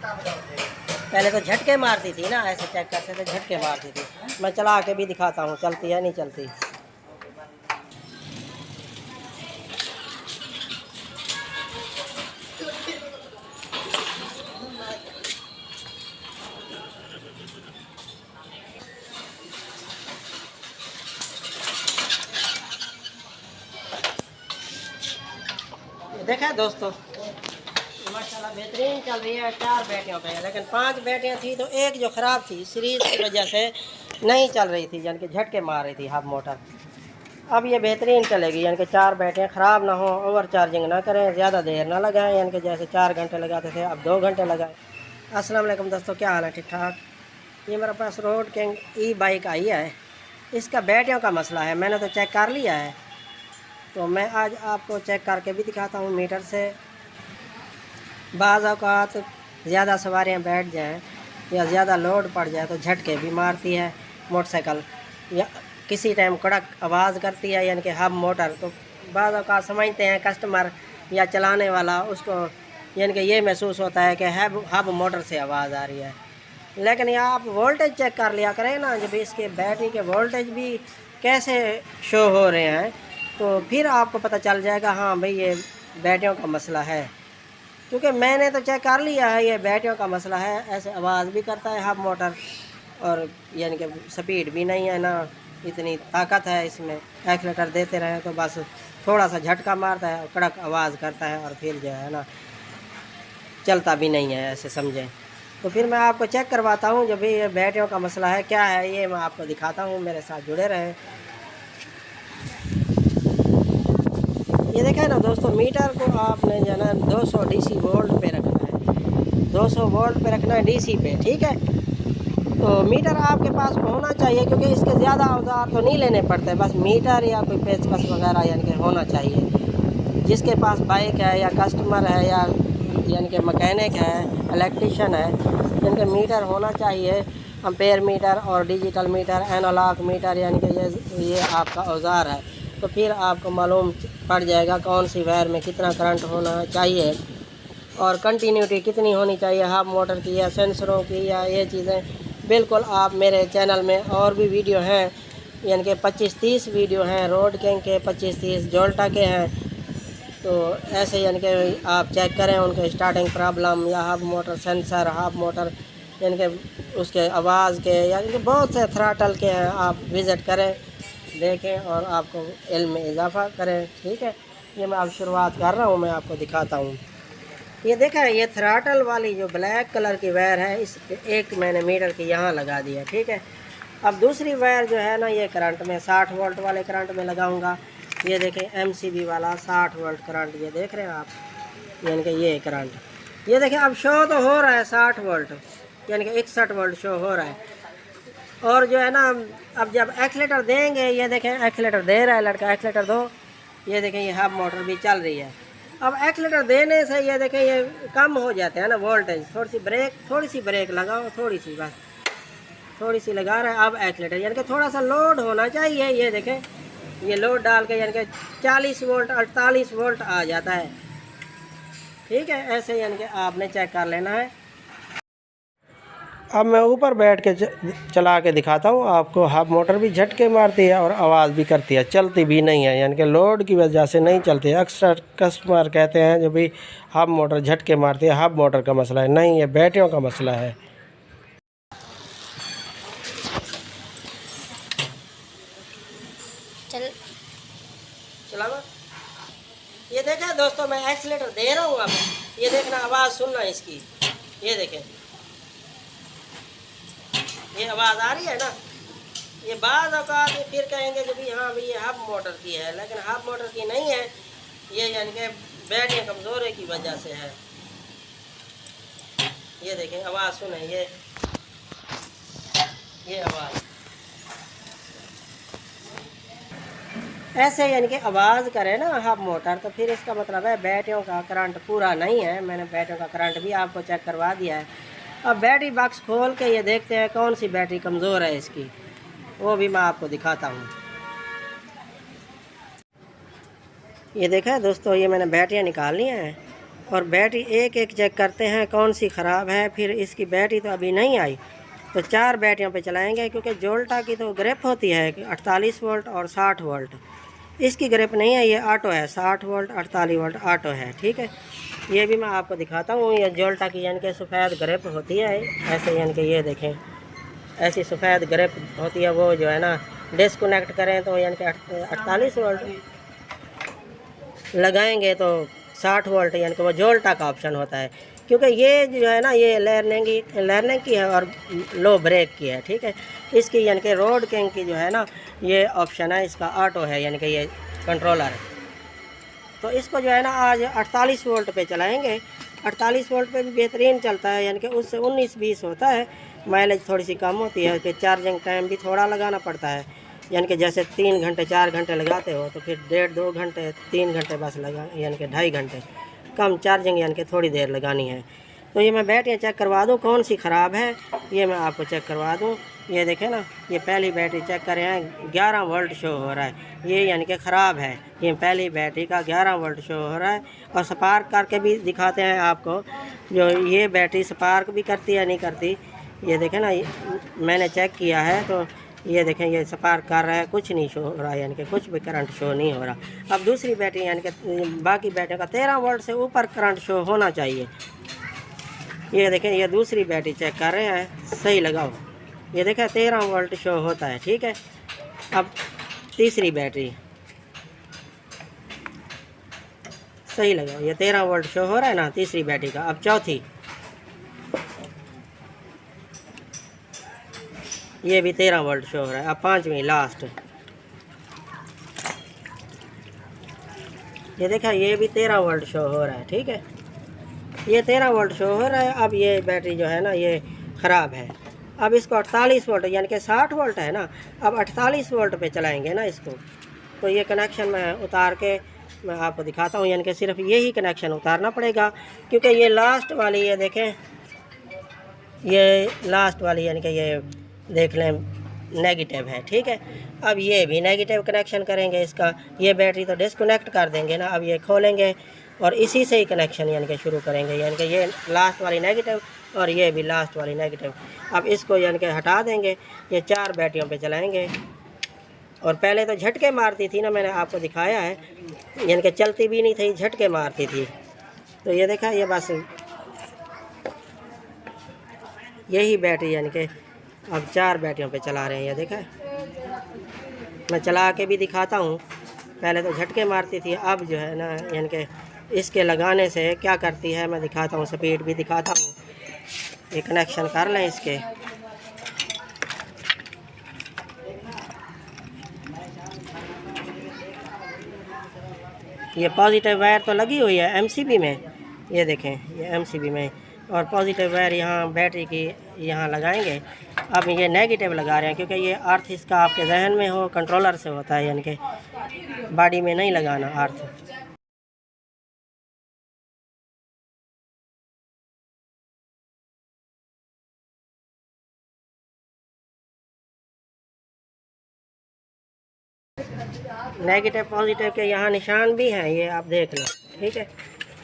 पहले तो झटके मारती थी ना, ऐसे चेक करते थे झटके मारती थी। मैं चला के भी दिखाता हूँ चलती है नहीं चलती। देखा दोस्तों, माशाल्लाह बेहतरीन चल रही है। 4 बैटियों पे, लेकिन 5 बैटियाँ थी तो एक जो ख़राब थी सीरीज़ की वजह से नहीं चल रही थी, यानी कि झटके मार रही थी हाफ मोटर। अब ये बेहतरीन चलेगी, यानी कि 4 बैटियाँ ख़राब ना हो, ओवर चार्जिंग ना करें, ज़्यादा देर ना लगाएं, यानी कि जैसे 4 घंटे लगाते थे अब 2 घंटे लगाएं। अस्सलाम वालेकुम दोस्तों, क्या हाल है? ठीक ठाक। ये मेरे पास रोड किंग ई बाइक आई है। इसका बैटियों का मसला है, मैंने तो चेक कर लिया है, तो मैं आज आपको चेक करके भी दिखाता हूँ मीटर से। बाज़ औक़ात ज़्यादा सवारियाँ बैठ जाएं या ज़्यादा लोड पड़ जाए तो झटके भी मारती है मोटरसाइकिल, या किसी टाइम कड़क आवाज़ करती है, यानी कि हब मोटर। तो बाज़ औक़ात समझते हैं कस्टमर या चलाने वाला, उसको यानी कि ये महसूस होता है कि हब मोटर से आवाज़ आ रही है। लेकिन या आप वोल्टेज चेक कर लिया करें ना, जब इसके बैटरी के वोल्टेज भी कैसे शो हो रहे हैं, तो फिर आपको पता चल जाएगा हाँ भाई ये बैटरियों का मसला है। क्योंकि मैंने तो चेक कर लिया है ये बैटरियों का मसला है। ऐसे आवाज़ भी करता है हब मोटर, और यानी कि स्पीड भी नहीं है ना, इतनी ताकत है इसमें। एक्सीलेटर देते रहें तो बस थोड़ा सा झटका मारता है और कड़क आवाज़ करता है, और फिर जो है ना चलता भी नहीं है, ऐसे समझें। तो फिर मैं आपको चेक करवाता हूँ जब भी ये बैटरियों का मसला है क्या है, ये मैं आपको दिखाता हूँ, मेरे साथ जुड़े रहें। ये देखें ना दोस्तों, मीटर को आपने जो है ना 200 डीसी वोल्ट पे रखना है, 200 वोल्ट पे रखना है डीसी पे, ठीक है। तो मीटर आपके पास होना चाहिए, क्योंकि इसके ज़्यादा औजार तो नहीं लेने पड़ते, बस मीटर या कोई पेचकस वगैरह यानी कि होना चाहिए। जिसके पास बाइक है या कस्टमर है या यानी कि मैकेनिक है, इलेक्ट्रीशियन है, यानी कि मीटर होना चाहिए। एम्पेयर मीटर और डिजिटल मीटर, एनालॉग मीटर, यानी कि ये आपका औजार है। तो फिर आपको मालूम पड़ जाएगा कौन सी वायर में कितना करंट होना चाहिए और कंटिन्यूटी कितनी होनी चाहिए हाफ मोटर की या सेंसरों की, या ये चीज़ें बिल्कुल आप मेरे चैनल में और भी वीडियो हैं, यानी कि 25-30 वीडियो हैं रोड किंग के, 25-30 जोल्टा के हैं। तो ऐसे यानी कि आप चेक करें उनके स्टार्टिंग प्रॉब्लम या half motor sensor, half motor यानी कि उसके आवाज़ के, यानी कि बहुत से थ्राटल के हैं। आप विज़िट करें, देखें और आपको इल्म में इजाफ़ा करें, ठीक है। ये मैं अब शुरुआत कर रहा हूँ, मैं आपको दिखाता हूँ। ये देखा है, ये थ्राटल वाली जो ब्लैक कलर की वायर है, इस एक मैंने मीटर की यहाँ लगा दिया, ठीक है। अब दूसरी वायर जो है ना, ये करंट में 60 वोल्ट वाले करंट में लगाऊंगा। ये देखें एमसीबी वाला 60 वोल्ट करंट, ये देख रहे हैं आप, यानी कि ये करंट, ये देखें अब शो तो हो रहा है 60 वोल्ट, यानी कि 61 वोल्ट शो हो रहा है। और जो है ना, अब जब एक्सीलेटर देंगे, ये देखें एक्सीलेटर दे रहा है लड़का, एक्सीलेटर दो, ये देखें ये हब मोटर भी चल रही है। अब एक्सीलेटर देने से ये देखें ये कम हो जाते हैं ना वोल्टेज। थोड़ी सी ब्रेक लगाओ, थोड़ी सी, बस थोड़ी सी लगा रहा है। अब एक्सीलेटर यानी कि थोड़ा सा लोड होना चाहिए, ये देखें ये लोड डाल के यानी कि 40 वोल्ट 48 वोल्ट आ जाता है, ठीक है। ऐसे यानी कि आपने चेक कर लेना है। अब मैं ऊपर बैठ के चला के दिखाता हूँ आपको। हाफ मोटर भी झटके मारती है और आवाज़ भी करती है, चलती भी नहीं है, यानी कि लोड की वजह से नहीं चलती है। अक्सर कस्टमर कहते हैं जो भी हाफ मोटर झटके मारती है, हाफ मोटर का मसला है, नहीं, ये बैटरियों का मसला है। चला ये देखें दोस्तों, मैं एक्सीलेटर दे रहा हूँ। अब ये देखना, आवाज़ सुनना इसकी, ये देखें ये आवाज़ आ रही है ना। ये बाज़ औक़ात फिर कहेंगे जो भी हाँ भाई ये हाफ मोटर की है, लेकिन हाफ मोटर की नहीं है, ये यानी कि बैटरी कमज़ोरी की वजह से है। ये देखें आवाज़ सुने, ये आवाज़ ऐसे यानी कि आवाज़ करे ना हाफ मोटर, तो फिर इसका मतलब है बैटरियों का करंट पूरा नहीं है। मैंने बैटरियों का करंट भी आपको चेक करवा दिया है। अब बैटरी बॉक्स खोल के ये देखते हैं कौन सी बैटरी कमज़ोर है इसकी, वो भी मैं आपको दिखाता हूँ। ये देखा है दोस्तों, ये मैंने बैटरियाँ निकाल ली हैं, और बैटरी एक एक चेक करते हैं कौन सी ख़राब है। फिर इसकी बैटरी तो अभी नहीं आई, तो 4 बैटरियों पे चलाएंगे, क्योंकि जोल्टा की तो ग्रिप होती है 48 वोल्ट और 60 वोल्ट। इसकी ग्रिप नहीं है, ये ऑटो है, 60 वोल्ट 48 वोल्ट ऑटो है। ठीक है, ये भी मैं आपको दिखाता हूँ। ये जोल्टा की यानी कि सफ़ेद ग्रिप होती है ऐसे, यानी कि ये देखें ऐसी सफ़ेद ग्रिप होती है। वो जो है ना डिस्कनेक्ट करें तो यानी कि 48 वोल्ट, लगाएंगे तो 60 वोल्ट, यानी कि वो जोल्टा का ऑप्शन होता है। क्योंकि ये जो है ना ये लर्निंग की है और लो ब्रेक की है। ठीक है, इसकी यानी कि रोड किंग की जो है ना ये ऑप्शन है, इसका ऑटो है, यानी कि ये कंट्रोलर है। तो इसको जो है ना आज 48 वोल्ट पे चलाएंगे। 48 वोल्ट पे भी बेहतरीन चलता है, यानी कि उससे 19-20 होता है, माइलेज थोड़ी सी कम होती है। कि चार्जिंग टाइम भी थोड़ा लगाना पड़ता है, यानी कि जैसे 3 घंटे 4 घंटे लगाते हो तो फिर 1.5-2 घंटे 3 घंटे बस लगा, यानी कि 2.5 घंटे कम चार्जिंग, यानी कि थोड़ी देर लगानी है। तो ये मैं बैटरियाँ चेक करवा दूँ कौन सी ख़राब है, ये मैं आपको चेक करवा दूँ। ये देखें ना, ये पहली बैटरी चेक कर रहे हैं 11 वोल्ट शो हो रहा है, ये यानी कि ख़राब है। ये पहली बैटरी का 11 वोल्ट शो हो रहा है। और स्पार्क करके भी दिखाते हैं आपको, जो ये बैटरी स्पार्क भी करती है नहीं करती। ये देखें ना, मैंने चेक किया है तो ये देखें ये स्पार्क कर रहा है, कुछ नहीं शो हो रहा है, यानी कि कुछ भी करंट शो नहीं हो रहा। अब दूसरी बैटरी यानी कि बाकी बैटरी का 13 वोल्ट से ऊपर करंट शो होना चाहिए। ये देखें ये दूसरी बैटरी चेक कर रहे हैं, सही लगाओ, ये देखें 13 वोल्ट शो होता है। ठीक है, अब तीसरी बैटरी सही लगाओ, ये 13 वोल्ट शो हो रहा है ना तीसरी बैटरी का। अब चौथी, ये भी 13 वोल्ट शो हो रहा है। अब पांचवी लास्ट, ये देखा ये भी 13 वोल्ट शो हो रहा है। ठीक है, ये 13 वोल्ट शो हो रहा है। अब ये बैटरी जो है ना ये ख़राब है। अब इसको 48 वोल्ट, यानी कि 60 वोल्ट है ना, अब 48 वोल्ट पे चलाएंगे ना इसको। तो ये कनेक्शन मैं उतार के मैं आपको दिखाता हूँ, यानी कि सिर्फ यही कनेक्शन उतारना पड़ेगा, क्योंकि ये लास्ट वाली, ये देखें ये लास्ट वाली, यानी कि ये देख लें नेगेटिव है। ठीक है, अब ये भी नेगेटिव कनेक्शन करेंगे इसका। ये बैटरी तो डिस्कनेक्ट कर देंगे ना, अब ये खोलेंगे और इसी से ही कनेक्शन यानी कि शुरू करेंगे, यानी कि ये लास्ट वाली नेगेटिव और ये भी लास्ट वाली नेगेटिव। अब इसको यानी कि हटा देंगे, ये 4 बैटरियों पे चलाएंगे। और पहले तो झटके मारती थी ना, मैंने आपको दिखाया है, यानी कि चलती भी नहीं थी, झटके मारती थी। तो ये देखा, ये बस यही बैटरी यानी कि अब 4 बैटरियों पे चला रहे हैं। ये देखा, मैं चला के भी दिखाता हूँ। पहले तो झटके मारती थी, अब जो है ना यानी कि इसके लगाने से क्या करती है मैं दिखाता हूँ, स्पीड भी दिखाता हूँ। ये कनेक्शन कर लें इसके, ये पॉजिटिव वायर तो लगी हुई है एमसीबी में, ये देखें ये एमसीबी में, और पॉजिटिव वायर यहाँ बैटरी की यहाँ लगाएंगे। अब ये नेगेटिव लगा रहे हैं, क्योंकि ये अर्थ इसका आपके जहन में हो, कंट्रोलर से होता है, यानी कि बॉडी में नहीं लगाना अर्थ। नेगेटिव पॉजिटिव के यहाँ निशान भी हैं, ये आप देख लो। ठीक है,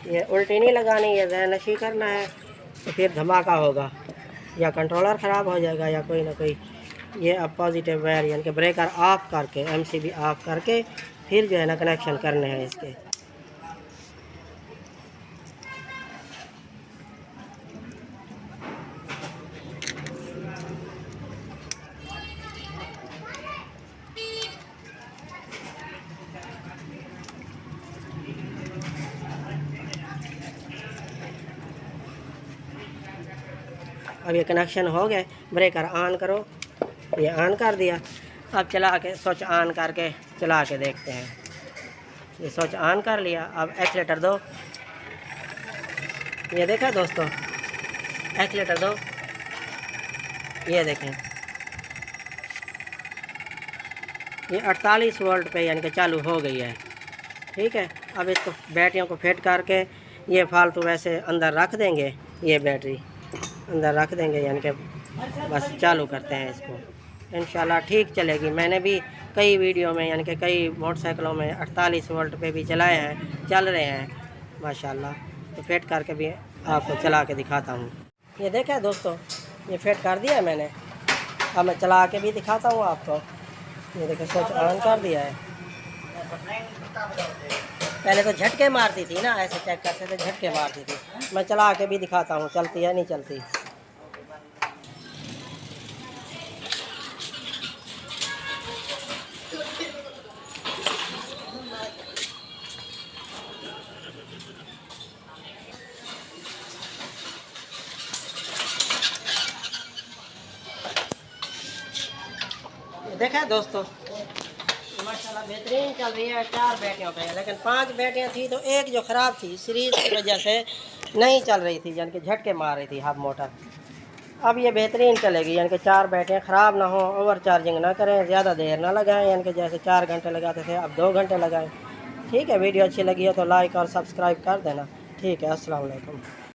ये उल्टी नहीं लगानी, ये जहन नशी करना है, तो फिर धमाका होगा, या कंट्रोलर ख़राब हो जाएगा या कोई ना कोई। ये अब पॉजिटिव वायर यानी कि ब्रेकर ऑफ करके, एमसीबी ऑफ करके फिर जो है ना कनेक्शन करने हैं इसके। अब ये कनेक्शन हो गए, ब्रेकर ऑन करो, ये ऑन कर दिया। अब चला के स्विच ऑन करके चला के देखते हैं। ये स्विच ऑन कर लिया, अब एक्सीलेटर दो, ये देखा दोस्तों, एक्सीलेटर दो, ये देखें ये 48 वोल्ट पे यानी कि चालू हो गई है। ठीक है, अब इसको बैटरियों को फिट करके ये फालतू वैसे अंदर रख देंगे, ये बैटरी अंदर रख देंगे, यानी कि बस चालू करते हैं इसको, इंशाल्लाह ठीक चलेगी। मैंने भी कई वीडियो में यानी कि कई मोटरसाइकिलों में 48 वोल्ट पे भी चलाए हैं, चल रहे हैं माशाल्लाह। तो फिट करके भी आपको चला के दिखाता हूँ। ये देखा है दोस्तों, ये फिट कर दिया है मैंने। अब मैं चला के भी दिखाता हूँ आपको। ये देखो स्विच ऑन कर दिया है। पहले तो झटके मारती थी ना, ऐसे चेक करते थे, झटके मारती थी। मैं चला के भी दिखाता हूँ चलती है नहीं चलती। देखा है दोस्तों, माशाल्लाह बेहतरीन चल रही है। 4 बैटरियों पे है, लेकिन 5 बैटरियाँ थी तो एक जो ख़राब थी सीरीज़ की वजह से नहीं चल रही थी, यानी कि झटके मार रही थी हब मोटर। अब ये बेहतरीन चलेगी, यानी कि 4 बैटरियाँ ख़राब ना हो, ओवर चार्जिंग ना करें, ज़्यादा देर ना लगाएं, यानी कि जैसे 4 घंटे लगाते थे अब 2 घंटे लगाएं। ठीक है, वीडियो अच्छी लगी है तो लाइक और सब्सक्राइब कर देना। ठीक है, अस्सलाम वालेकुम।